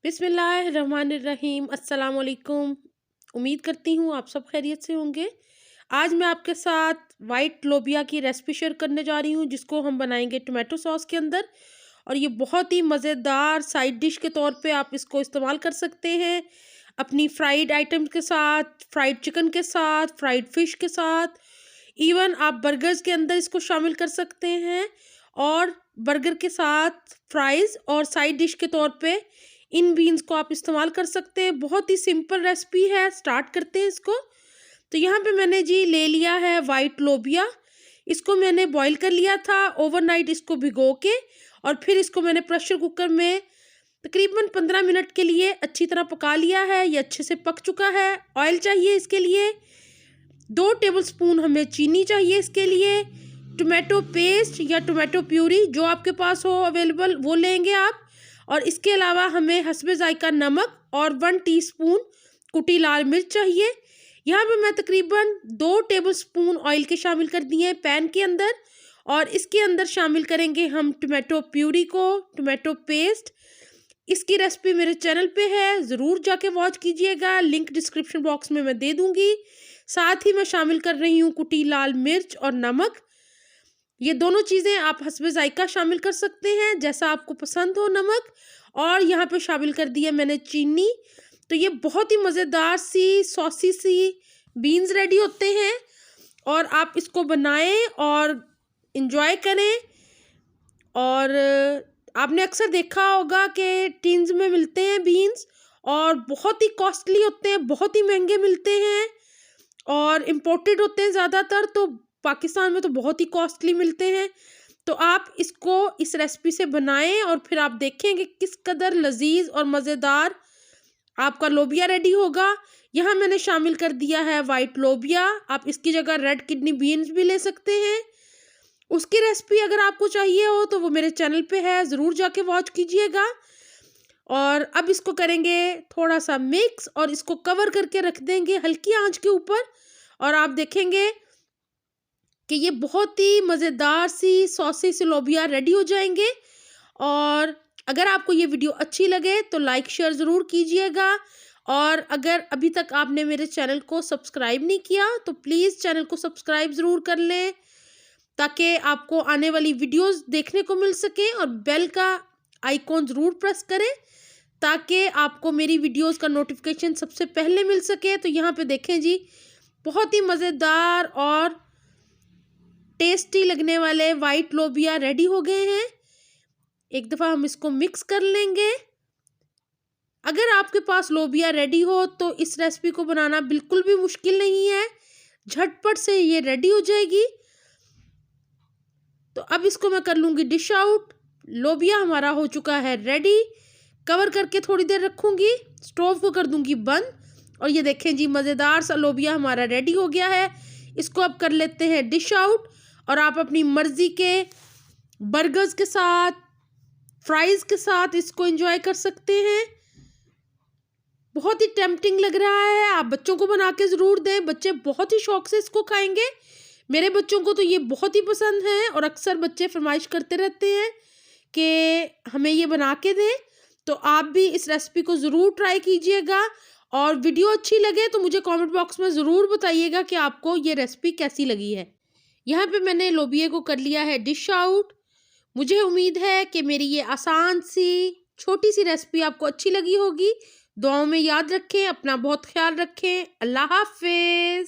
बिस्मिल्लाहिर्रहमानिर्रहीम। अस्सलाम वालेकुम। उम्मीद करती हूँ आप सब खैरियत से होंगे। आज मैं आपके साथ वाइट लोबिया की रेसिपी शेयर करने जा रही हूँ, जिसको हम बनाएंगे टोमेटो सॉस के अंदर। और ये बहुत ही मज़ेदार साइड डिश के तौर पे आप इसको इस्तेमाल कर सकते हैं अपनी फ्राइड आइटम्स के साथ, फ्राइड चिकन के साथ, फ्राइड फ़िश के साथ। इवन आप बर्गर्स के अंदर इसको शामिल कर सकते हैं और बर्गर के साथ फ्राइज़ और साइड डिश के तौर पे इन बीन्स को आप इस्तेमाल कर सकते हैं। बहुत ही सिंपल रेसिपी है, स्टार्ट करते हैं इसको। तो यहाँ पे मैंने जी ले लिया है वाइट लोबिया। इसको मैंने बॉईल कर लिया था ओवरनाइट, इसको भिगो के, और फिर इसको मैंने प्रेशर कुकर में तकरीबन 15 मिनट के लिए अच्छी तरह पका लिया है। ये अच्छे से पक चुका है। ऑयल चाहिए इसके लिए, 2 टेबलस्पून हमें चीनी चाहिए इसके लिए, टोमेटो पेस्ट या टोमेटो प्यूरी जो आपके पास हो अवेलेबल वो लेंगे आप। और इसके अलावा हमें हस्बे जायका नमक और 1 टीस्पून कुटी लाल मिर्च चाहिए। यहाँ पे मैं तकरीबन 2 टेबलस्पून ऑयल के शामिल कर दिए हैं पैन के अंदर, और इसके अंदर शामिल करेंगे हम टोमेटो प्यूरी को, टोमेटो पेस्ट। इसकी रेसिपी मेरे चैनल पे है, ज़रूर जाके वॉच कीजिएगा, लिंक डिस्क्रिप्शन बॉक्स में मैं दे दूँगी। साथ ही मैं शामिल कर रही हूँ कुटी लाल मिर्च और नमक। ये दोनों चीज़ें आप हस्बे जायका शामिल कर सकते हैं, जैसा आपको पसंद हो नमक। और यहाँ पे शामिल कर दिया मैंने चीनी। तो ये बहुत ही मज़ेदार सी सॉसी सी बीन्स रेडी होते हैं, और आप इसको बनाएं और इन्जॉय करें। और आपने अक्सर देखा होगा कि टिन्स में मिलते हैं बीन्स, और बहुत ही कॉस्टली होते हैं, बहुत ही महंगे मिलते हैं, और इम्पोर्टेड होते हैं ज़्यादातर। तो पाकिस्तान में तो बहुत ही कॉस्टली मिलते हैं। तो आप इसको इस रेसिपी से बनाएं और फिर आप देखेंगे किस कदर लजीज और मज़ेदार आपका लोबिया रेडी होगा। यहाँ मैंने शामिल कर दिया है वाइट लोबिया। आप इसकी जगह रेड किडनी बीन्स भी ले सकते हैं। उसकी रेसिपी अगर आपको चाहिए हो तो वो मेरे चैनल पे है, ज़रूर जाके वॉच कीजिएगा। और अब इसको करेंगे थोड़ा सा मिक्स, और इसको कवर करके रख देंगे हल्की आंच के ऊपर। और आप देखेंगे कि ये बहुत ही मज़ेदार सी सॉसी सी लोबिया रेडी हो जाएंगे। और अगर आपको ये वीडियो अच्छी लगे तो लाइक शेयर ज़रूर कीजिएगा। और अगर अभी तक आपने मेरे चैनल को सब्सक्राइब नहीं किया तो प्लीज़ चैनल को सब्सक्राइब ज़रूर कर लें, ताकि आपको आने वाली वीडियोस देखने को मिल सके। और बेल का आइकॉन ज़रूर प्रेस करें ताकि आपको मेरी वीडियोस का नोटिफिकेशन सबसे पहले मिल सके। तो यहाँ पे देखें जी, बहुत ही मज़ेदार और टेस्टी लगने वाले वाइट लोबिया रेडी हो गए हैं। एक दफ़ा हम इसको मिक्स कर लेंगे। अगर आपके पास लोबिया रेडी हो तो इस रेसिपी को बनाना बिल्कुल भी मुश्किल नहीं है, झटपट से ये रेडी हो जाएगी। तो अब इसको मैं कर लूँगी डिश आउट। लोबिया हमारा हो चुका है रेडी। कवर करके थोड़ी देर रखूँगी, स्टोव को कर दूँगी बंद। और ये देखें जी, मज़ेदार सा लोबिया हमारा रेडी हो गया है। इसको अब कर लेते हैं डिश आउट। और आप अपनी मर्ज़ी के बर्गर्स के साथ, फ्राइज़ के साथ इसको एंजॉय कर सकते हैं। बहुत ही टेम्पटिंग लग रहा है। आप बच्चों को बना के ज़रूर दें, बच्चे बहुत ही शौक़ से इसको खाएंगे। मेरे बच्चों को तो ये बहुत ही पसंद है, और अक्सर बच्चे फरमाइश करते रहते हैं कि हमें ये बना के दें। तो आप भी इस रेसिपी को ज़रूर ट्राई कीजिएगा। और वीडियो अच्छी लगे तो मुझे कमेंट बॉक्स में ज़रूर बताइएगा कि आपको ये रेसिपी कैसी लगी है। यहाँ पे मैंने लोबिया को कर लिया है डिश आउट। मुझे उम्मीद है कि मेरी ये आसान सी छोटी सी रेसिपी आपको अच्छी लगी होगी। दुआओं में याद रखें, अपना बहुत ख्याल रखें। अल्लाह हाफिज़।